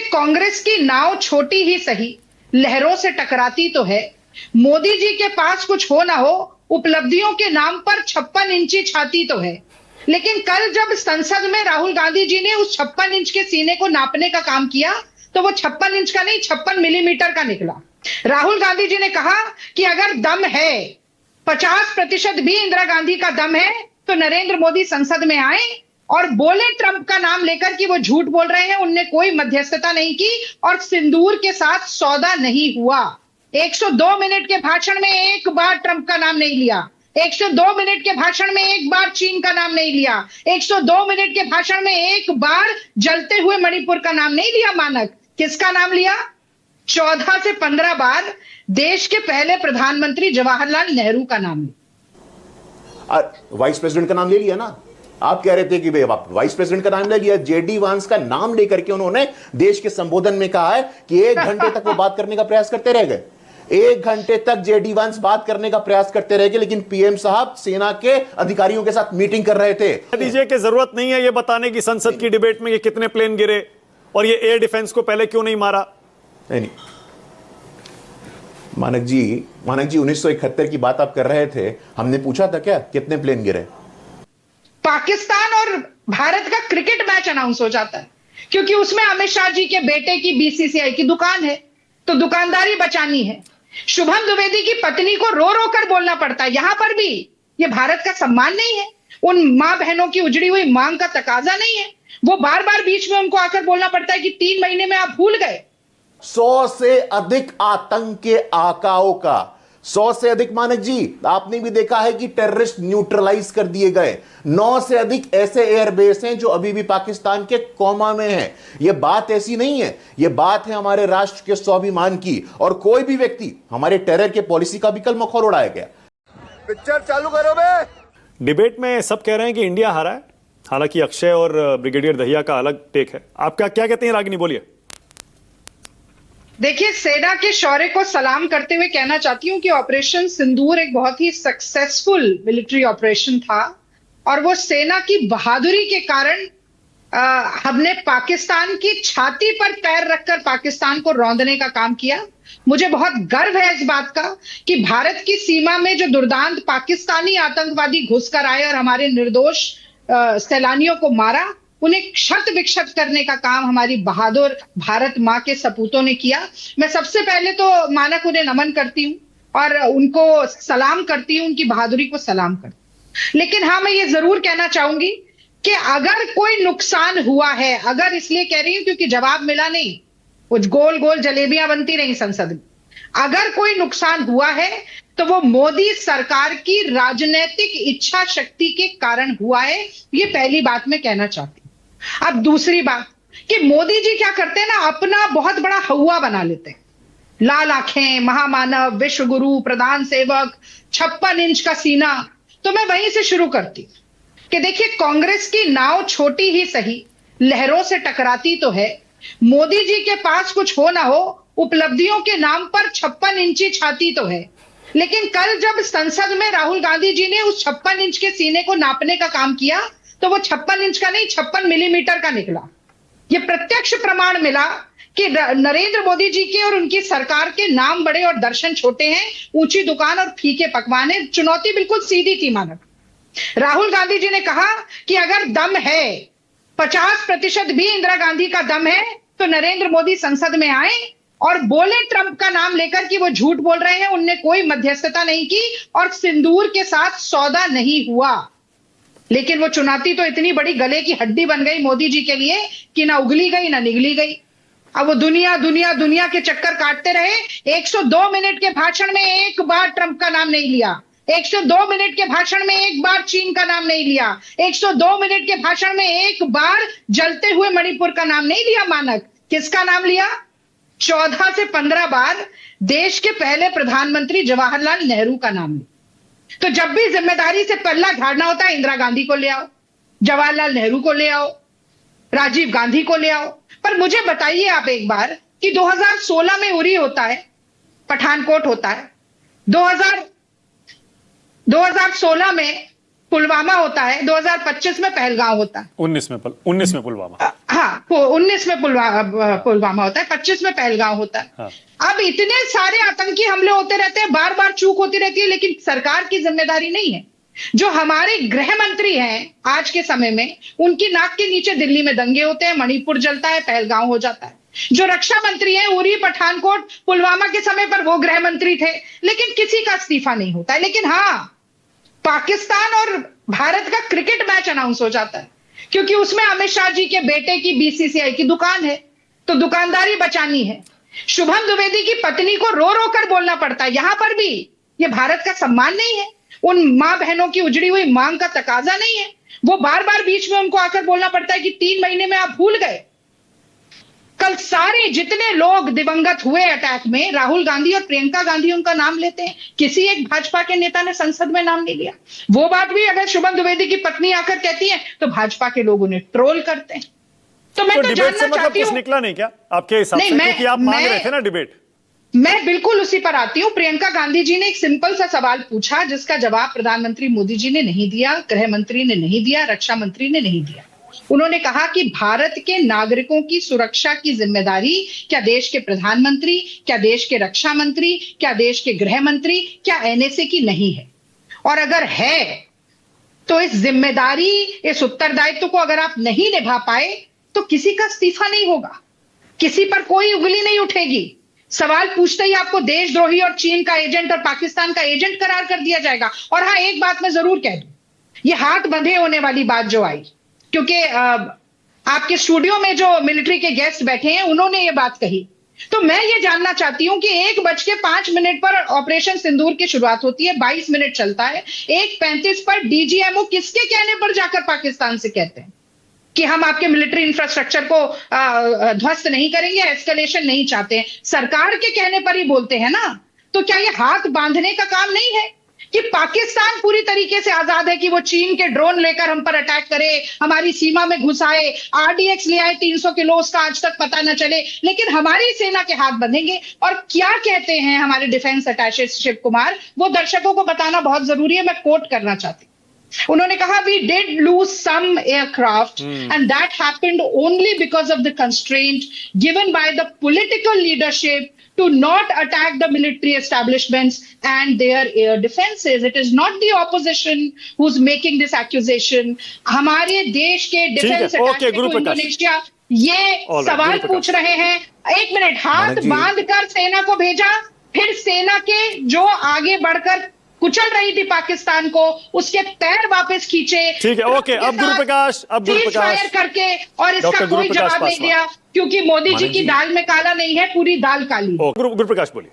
कांग्रेस की नाव छोटी ही सही, लहरों से टकराती तो है। मोदी जी के पास कुछ हो ना हो, उपलब्धियों के नाम पर 56 इंची छाती तो है। लेकिन कल जब संसद में राहुल गांधी जी ने उस 56 इंच के सीने को नापने का काम किया, तो वो 56 इंच का नहीं, 56 मिलीमीटर का निकला। राहुल गांधी जी ने कहा कि अगर दम है, 50% भी इंदिरा गांधी का दम है, तो नरेंद्र मोदी संसद में आए और बोले ट्रंप का नाम लेकर कि वो झूठ बोल रहे हैं, उनने कोई मध्यस्थता नहीं की और सिंदूर के साथ सौदा नहीं हुआ। 102 मिनट के भाषण में एक बार ट्रंप का नाम नहीं लिया, 102 मिनट के भाषण में एक बार चीन का नाम नहीं लिया, 102 मिनट के भाषण में एक बार जलते हुए मणिपुर का नाम नहीं लिया। मानक किसका नाम लिया? 14 से 15 बार देश के पहले प्रधानमंत्री जवाहरलाल नेहरू का नाम लिया। वाइस प्रेसिडेंट का नाम ले लिया ना। आप कह रहे थे कि भाई आप वाइस प्रेसिडेंट का नाम ले लिया, जेडी वांस का नाम लेकर के उन्होंने देश के संबोधन में कहा है कि 1 घंटे तक वो बात करने का प्रयास करते रह गए। 1 घंटे तक जेडी वांस बात करने का प्रयास करते रह गए, लेकिन पीएम साहब सेना के अधिकारियों के साथ मीटिंग कर रहे थे। दीजिए कि जरूरत नहीं है ये बताने की संसद की डिबेट में कि कितने प्लेन गिरे और ये एयर डिफेंस को पहले क्यों नहीं मारा। नहीं मानक जी 1971 की बात आप कर रहे थे, हमने पूछा था क्या कितने प्लेन गिरे? पाकिस्तान और भारत का क्रिकेट मैच अनाउंस हो जाता है, क्योंकि उसमें अमित शाह जी के बेटे की बीसीसीआई की दुकान है, तो दुकानदारी बचानी है। शुभम द्विवेदी की पत्नी को रो रो कर बोलना पड़ता है। यहां पर भी ये भारत का सम्मान नहीं है, उन मां बहनों की उजड़ी हुई मांग का तकाजा नहीं है। वो बार बार बीच में उनको आकर बोलना पड़ता है कि 3 महीने में आप भूल गए। 100 से अधिक आतंक के आकाओं का, 100 से अधिक मानक जी आपने भी देखा है कि टेररिस्ट न्यूट्रलाइज कर दिए गए। 9 से अधिक ऐसे एयरबेस हैं जो अभी भी पाकिस्तान के कोमा में हैं। यह बात ऐसी नहीं है, यह बात है हमारे राष्ट्र के स्वाभिमान की, और कोई भी व्यक्ति हमारे टेरर के पॉलिसी का भी कल मखौल उड़ाया गया। पिक्चर चालू करो बे। डिबेट में सब कह रहे हैं कि इंडिया हारा है, हालांकि अक्षय और ब्रिगेडियर दहिया का अलग टेक है। आपका क्या कहते हैं रागिनी, बोलिए। देखिए, सेना के शौर्य को सलाम करते हुए कहना चाहती हूं कि ऑपरेशन सिंदूर एक बहुत ही सक्सेसफुल मिलिट्री ऑपरेशन था, और वो सेना की बहादुरी के कारण हमने पाकिस्तान की छाती पर पैर रखकर पाकिस्तान को रौंदने का काम किया। मुझे बहुत गर्व है इस बात का कि भारत की सीमा में जो दुर्दांत पाकिस्तानी आतंकवादी घुसकर आए और हमारे निर्दोष सैलानियों को मारा, उन्हें क्षत विक्षत करने का काम हमारी बहादुर भारत मां के सपूतों ने किया। मैं सबसे पहले तो मानक उन्हें नमन करती हूं और उनको सलाम करती हूं, उनकी बहादुरी को सलाम करती हूं। लेकिन हाँ, मैं ये जरूर कहना चाहूंगी कि अगर कोई नुकसान हुआ है, अगर इसलिए कह रही हूं क्योंकि जवाब मिला नहीं, कुछ गोल गोल जलेबियां बनती रही संसद में, अगर कोई नुकसान हुआ है तो वो मोदी सरकार की राजनीतिक इच्छा शक्ति के कारण हुआ है। ये पहली बात मैं कहना चाहती हूं। अब दूसरी बात कि मोदी जी क्या करते हैं ना, अपना बहुत बड़ा हवा बना लेते हैं। लाल आंखें, महामानव, विश्व गुरु, प्रधान सेवक, 56 इंच का सीना। तो मैं वहीं से शुरू करती कि देखिए, कांग्रेस की नाव छोटी ही सही, लहरों से टकराती तो है। मोदी जी के पास कुछ हो ना हो, उपलब्धियों के नाम पर 56 इंची छाती तो है। लेकिन कल जब संसद में राहुल गांधी जी ने उस 56 इंच के सीने को नापने का काम किया, तो वो 56 इंच का नहीं, 56 मिलीमीटर का निकला। ये प्रत्यक्ष प्रमाण मिला कि नरेंद्र मोदी जी के और उनकी सरकार के नाम बड़े और दर्शन छोटे हैं, ऊंची दुकान और फीके पकवान है। चुनौती बिल्कुल सीधी थी मानक। राहुल गांधी जी ने कहा कि अगर दम है, 50% भी इंदिरा गांधी का दम है, तो नरेंद्र मोदी संसद में आए और बोले ट्रंप का नाम लेकर कि वो झूठ बोल रहे हैं, उनने कोई मध्यस्थता नहीं की और सिंदूर के साथ सौदा नहीं हुआ। लेकिन वो चुनौती तो इतनी बड़ी गले की हड्डी बन गई मोदी जी के लिए कि ना उगली गई ना निगली गई। अब वो दुनिया दुनिया दुनिया के चक्कर काटते रहे। 102 मिनट के भाषण में एक बार ट्रंप का नाम नहीं लिया, 102 मिनट के भाषण में एक बार चीन का नाम नहीं लिया, 102 मिनट के भाषण में एक बार जलते हुए मणिपुर का नाम नहीं लिया। मानक किसका नाम लिया? 14 से 15 बार देश के पहले प्रधानमंत्री जवाहरलाल नेहरू का नाम लिया। तो जब भी जिम्मेदारी से पल्ला झाड़ना होता है, इंदिरा गांधी को ले आओ, जवाहरलाल नेहरू को ले आओ, राजीव गांधी को ले आओ। पर मुझे बताइए आप एक बार कि 2016 में उरी होता है, पठानकोट होता है, 2016 में पुलवामा होता है, 2025 में पहलगांव होता है, 19 में पुलवामा, हाँ 19 में पुलवामा होता है, 25 में पहलगांव होता है। हाँ। अब इतने सारे आतंकी हमले होते रहते हैं, बार बार चूक होती रहती है, लेकिन सरकार की जिम्मेदारी नहीं है। जो हमारे गृह मंत्री हैं आज के समय में, उनकी नाक के नीचे दिल्ली में दंगे होते हैं, मणिपुर जलता है, पहलगांव हो जाता है। जो रक्षा मंत्री हैं, उरी, पठानकोट, पुलवामा के समय पर वो गृह मंत्री थे, लेकिन किसी का इस्तीफा नहीं होता है। लेकिन हाँ, पाकिस्तान और भारत का क्रिकेट मैच अनाउंस हो जाता है, क्योंकि उसमें अमित शाह जी के बेटे की बीसीसीआई की दुकान है, तो दुकानदारी बचानी है। शुभम द्विवेदी की पत्नी को रो रो कर बोलना पड़ता है। यहां पर भी ये भारत का सम्मान नहीं है, उन मां बहनों की उजड़ी हुई मांग का तकाजा नहीं है। वो बार बार बीच में उनको आकर बोलना पड़ता है कि 3 महीने में आप भूल गए। कल सारे जितने लोग दिवंगत हुए अटैक में, राहुल गांधी और प्रियंका गांधी उनका नाम लेते हैं, किसी एक भाजपा के नेता ने संसद में नाम नहीं लिया। वो बात भी अगर शुभम द्विवेदी की पत्नी आकर कहती है तो भाजपा के लोग उन्हें ट्रोल करते हैं। तो मैं तो डिबेट से जानना चाहती कुछ हूं, निकला नहीं क्या आपके हिसाब से? क्योंकि आप मांग रहे थे ना डिबेट। मैं बिल्कुल उसी पर आती हूं। प्रियंका गांधी जी ने एक सिंपल सा सवाल पूछा, जिसका जवाब प्रधानमंत्री मोदी जी ने नहीं दिया, गृह मंत्री ने नहीं दिया, रक्षा मंत्री ने नहीं दिया। उन्होंने कहा कि भारत के नागरिकों की सुरक्षा की जिम्मेदारी क्या देश के प्रधानमंत्री, क्या देश के रक्षा मंत्री, क्या देश के गृह मंत्री, क्या एनएसए की नहीं है? और अगर है तो इस जिम्मेदारी, इस उत्तरदायित्व को अगर आप नहीं निभा पाए तो किसी का इस्तीफा नहीं होगा, किसी पर कोई उंगली नहीं उठेगी। सवाल पूछते ही आपको देशद्रोही और चीन का एजेंट और पाकिस्तान का एजेंट करार कर दिया जाएगा। और हाँ, एक बात मैं जरूर कह दूं, ये हाथ बंधे होने वाली बात जो आई, क्योंकि आपके स्टूडियो में जो मिलिट्री के गेस्ट बैठे हैं उन्होंने ये बात कही, तो मैं ये जानना चाहती हूं कि 1:05 पर ऑपरेशन सिंदूर की शुरुआत होती है, 22 मिनट चलता है। 1:35 पर डीजीएमओ किसके कहने पर जाकर पाकिस्तान से कहते हैं कि हम आपके मिलिट्री इंफ्रास्ट्रक्चर को ध्वस्त नहीं करेंगे, एस्केलेशन नहीं चाहते हैं? सरकार के कहने पर ही बोलते हैं ना। तो क्या ये हाथ बांधने का काम नहीं है कि पाकिस्तान पूरी तरीके से आजाद है कि वो चीन के ड्रोन लेकर हम पर अटैक करे, हमारी सीमा में घुस आए, आरडीएक्स ले आए 300 किलो, उसका आज तक पता न चले, लेकिन हमारी सेना के हाथ बंधेंगे? और क्या कहते हैं हमारे डिफेंस अटैचे शिव कुमार, वो दर्शकों को बताना बहुत जरूरी है, मैं कोट करना चाहती हूँ। उन्होंने कहा, we did lose some aircraft and that happened only because of the constraint given by the political leadership to not attack the military establishments and their air defenses. It is not the opposition who's making this accusation. हमारे देश के defence attack को Indonesia ये सवाल पूछ रहे हैं। 1 minute, हाथ बांध कर सेना को भेजा, फिर सेना के जो आगे बढ़कर कुचल रही थी पाकिस्तान को, उसके पैर वापस खींचे। ठीक है, ओके। अब गुरुप्रकाश करके, और इसका कोई जवाब नहीं दिया, क्योंकि मोदी जी की दाल में काला नहीं है, पूरी दाल काली। गुरुप्रकाश बोलिए।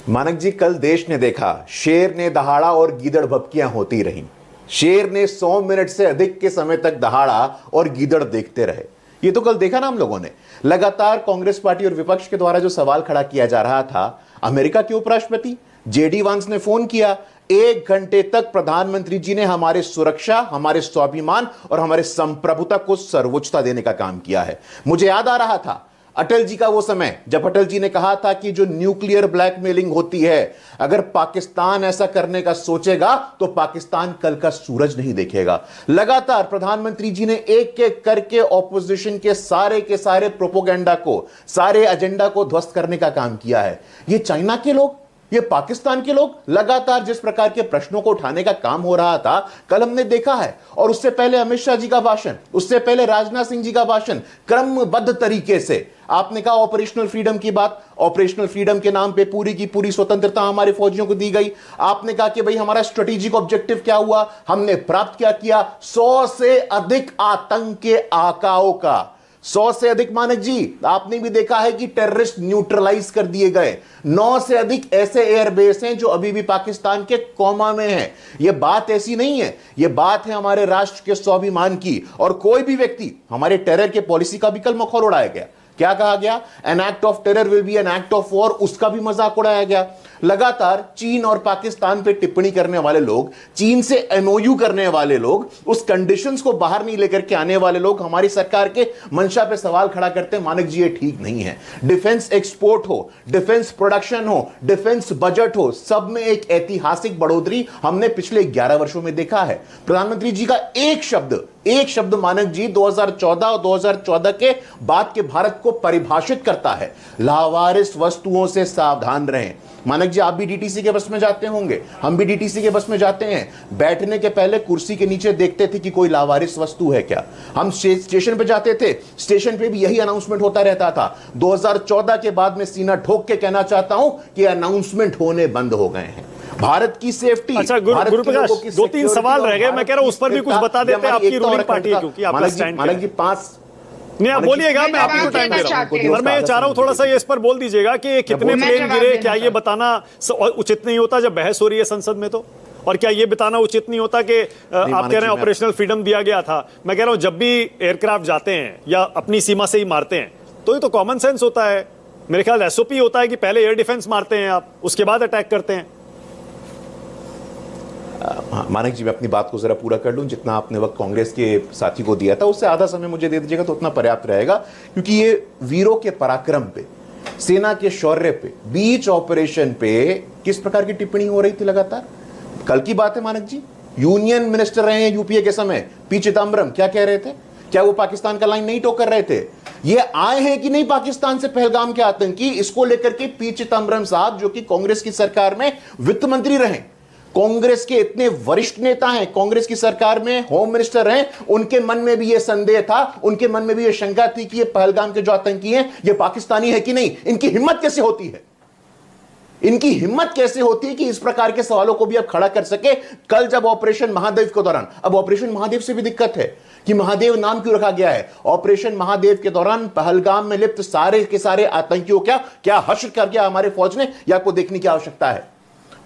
मानक जी, कल देश ने देखा, शेर ने दहाड़ा और गीदड़ भपकियां होती रहीं। शेर ने 100 मिनट से अधिक के समय तक दहाड़ा और गीदड़ देखते रहे। ये तो कल देखा ना हम लोगों ने। लगातार कांग्रेस पार्टी और विपक्ष के द्वारा जो सवाल खड़ा किया जा रहा था, अमेरिका के उपराष्ट्रपति जेडी वांस ने फोन किया, 1 घंटे तक प्रधानमंत्री जी ने हमारे सुरक्षा, हमारे स्वाभिमान और हमारे संप्रभुता को सर्वोच्चता देने का काम किया है। मुझे याद आ रहा था अटल जी का वो समय, जब अटल जी ने कहा था कि जो न्यूक्लियर ब्लैकमेलिंग होती है, अगर पाकिस्तान ऐसा करने का सोचेगा तो पाकिस्तान कल का सूरज नहीं देखेगा। लगातार प्रधानमंत्री जी ने एक एक करके ऑपोजिशन के सारे प्रोपोगेंडा को, सारे एजेंडा को ध्वस्त करने का काम किया है। ये चाइना के लोग, ये पाकिस्तान के लोग लगातार जिस प्रकार के प्रश्नों को उठाने का काम हो रहा था, कल हमने देखा है। और उससे पहले अमित शाह जी का भाषण, उससे पहले राजनाथ सिंह जी का भाषण, क्रमबद्ध तरीके से आपने कहा ऑपरेशनल फ्रीडम की बात। ऑपरेशनल फ्रीडम के नाम पे पूरी की पूरी स्वतंत्रता हमारे फौजियों को दी गई। आपने कहा कि भाई हमारा स्ट्रेटेजिक ऑब्जेक्टिव क्या हुआ, हमने प्राप्त क्या किया? 100 से अधिक आतंक के आकाओं का, 100 से अधिक मानक जी, आपने भी देखा है कि टेररिस्ट न्यूट्रलाइज कर दिए गए। 9 से अधिक ऐसे एयरबेस हैं जो अभी भी पाकिस्तान के कोमा में हैं। यह बात ऐसी नहीं है, यह बात है हमारे राष्ट्र के स्वाभिमान की। और कोई भी व्यक्ति, हमारे टेरर के पॉलिसी का भी कल मखौल उड़ाया गया। क्या कहा गया? An act of terror will be an act of war, उसका भी मजाक उड़ाया गया। लगातार चीन और पाकिस्तान पे टिप्पणी करने वाले लोग, चीन से एमओयू करने वाले लोग, उस कंडीशंस को बाहर नहीं लेकर के आने वाले लोग हमारी सरकार के मंशा पे सवाल खड़ा करते हैं। मानक जी, ये ठीक नहीं है। डिफेंस एक्सपोर्ट हो, डिफेंस प्रोडक्शन हो, डिफेंस बजट हो, सब में एक ऐतिहासिक बढ़ोतरी हमने पिछले 11 वर्षों में देखा है। प्रधानमंत्री जी का एक शब्द मानक जी 2014 और 2014 के बाद के भारत को परिभाषित करता है, लावारिस वस्तुओं से सावधान रहें। मानक जी, आप भी डीटीसी के बस में जाते होंगे, हम भी डीटीसी के बस में जाते हैं। बैठने के पहले कुर्सी के नीचे देखते थे कि कोई लावारिस वस्तु है क्या। हम स्टेशन पे जाते थे, स्टेशन पे भी यही अनाउंसमेंट होता रहता था। 2014 के बाद में सीना ठोक के कहना चाहता हूं कि अनाउंसमेंट होने बंद हो गए हैं। भारत की सेफ्टी, अच्छा गुरुप्रकाश, 2-3 सवाल रह गए, मैं कह रहा हूं उस पर भी कुछ बता देते हैं। आपकी रूलिंग पार्टी है, क्योंकि आपका स्टैंड मानक जी 5 नहीं, आप बोलिएगा, मैं आपको टाइम दे रहा हूं। और मैं ये चाह रहा हूं थोड़ा सा ये इस पर बोल दीजिएगा कि कितने प्लेन गिरे, क्या ये बताना उचित नहीं होता जब बहस हो रही है संसद में तो? और क्या ये बताना उचित नहीं होता कि आप कह रहे हैं ऑपरेशनल फ्रीडम दिया गया था? मैं कह रहा हूं जब भी एयरक्राफ्ट जाते हैं या अपनी सीमा से ही मारते हैं तो ये तो कॉमन सेंस होता है। मेरे ख्याल एसओपी होता है कि पहले एयर डिफेंस मारते हैं आप, उसके बाद अटैक करते हैं। मानक जी, मैं अपनी बात को जरा पूरा कर लूं। जितना आपने वक्त कांग्रेस के साथी को दिया था उससे आधा समय मुझे दे दीजिएगा तो उतना पर्याप्त रहेगा, क्योंकि ये वीरों के पराक्रम पे, सेना के शौर्य पे, बीच ऑपरेशन पे किस प्रकार की टिप्पणी हो रही थी लगातार। कल की बात है मानक जी, यूनियन मिनिस्टर रहे हैं यूपीए के समय पी चिदम्बरम, क्या कह रहे थे? क्या वो पाकिस्तान का लाइन नहीं टोक कर रहे थे? ये आए हैं कि नहीं पाकिस्तान से पहलगाम के आतंकी, इसको लेकर के पी चिदम्बरम साहब, जो कि कांग्रेस की सरकार में वित्त मंत्री रहे, कांग्रेस के इतने वरिष्ठ नेता हैं, कांग्रेस की सरकार में होम मिनिस्टर हैं, उनके मन में भी यह संदेह था, उनके मन में भी यह शंका थी कि ये पहलगाम के जो आतंकी हैं ये पाकिस्तानी है कि नहीं। इनकी हिम्मत कैसे होती है, इनकी हिम्मत कैसे होती है कि इस प्रकार के सवालों को भी अब खड़ा कर सके। कल जब ऑपरेशन महादेव के दौरान, अब ऑपरेशन महादेव से भी दिक्कत है कि महादेव नाम क्यों रखा गया है। ऑपरेशन महादेव के दौरान पहलगाम में लिप्त सारे के सारे आतंकियों क्या हश्र कर गया हमारे फौज ने, यह आपको देखने की आवश्यकता है।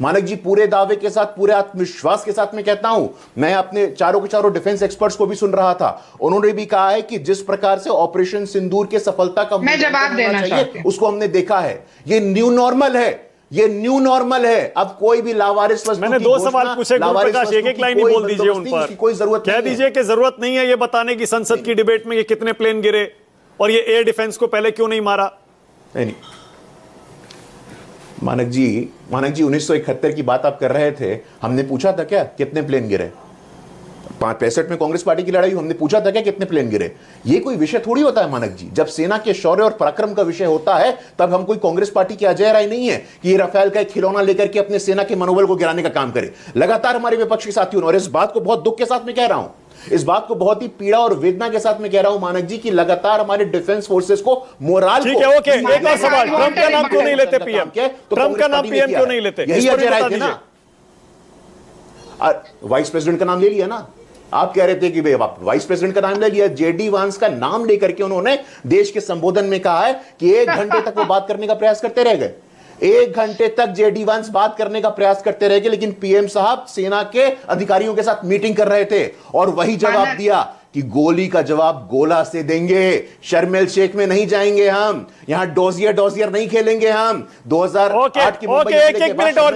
मानक जी, पूरे दावे के साथ, पूरे आत्मविश्वास के साथ मैं कहता हूं, मैं अपने चारों के चारों डिफेंस एक्सपर्ट्स को भी सुन रहा था, उन्होंने भी कहा है कि जिस प्रकार से ऑपरेशन सिंदूर के सफलता का मैं जवाब देना चाहिए उसको हमने देखा है। ये न्यू नॉर्मल है, ये न्यू नॉर्मल है। अब कोई भी लावारिस वस्तु, मैंने 2 सवाल पूछे गुरुप्रकाश, एक लाइन ही बोल दीजिए उन पर। कोई जरूरत कह दीजिए कि जरूरत नहीं है ये बताने की संसद की डिबेट में ये कितने प्लेन गिरे और ये एयर डिफेंस को पहले क्यों नहीं मारा। नहीं मानक जी 1971 की बात आप कर रहे थे, हमने पूछा था क्या कितने प्लेन गिरे? 65 में कांग्रेस पार्टी की लड़ाई, हमने पूछा था क्या कितने प्लेन गिरे? ये कोई विषय थोड़ी होता है मानक जी। जब सेना के शौर्य और पराक्रम का विषय होता है तब हम कोई कांग्रेस पार्टी की अजय राय नहीं है कि ये राफेल का एक खिलौना लेकर के अपने सेना के मनोबल को गिराने का काम करे। लगातार हमारे विपक्ष के साथियों, और इस बात को बहुत दुख के साथ में कह रहा हूं, इस बात को बहुत ही पीड़ा और वेदना के साथ में कह रहा हूं मानक जी, कि लगातार हमारे डिफेंस फोर्सेस को मोराल ठीक है, ओके, एक और सवाल, ट्रंप का नाम क्यों नहीं लेते पीएम? ट्रंप का नाम पीएम क्यों नहीं लेते? यही अजय राय थे ना। वाइस प्रेसिडेंट का नाम ले लिया ना। आप कह रहे थे कि वाइस प्रेसिडेंट का नाम ले लिया, जेडी वांस का नाम लेकर के उन्होंने देश के संबोधन में कहा है कि 1 घंटे तक वो बात करने का प्रयास करते रह गए। 1 घंटे तक जेडी वांस बात करने का प्रयास करते रह गए, लेकिन पीएम साहब सेना के अधिकारियों के साथ मीटिंग कर रहे थे और वही जवाब दिया कि गोली का जवाब गोला से देंगे, शर्मेल शेख में नहीं जाएंगे हम, यहां डोजियर नहीं खेलेंगे हम। 2008 की ओके, एक मिनट और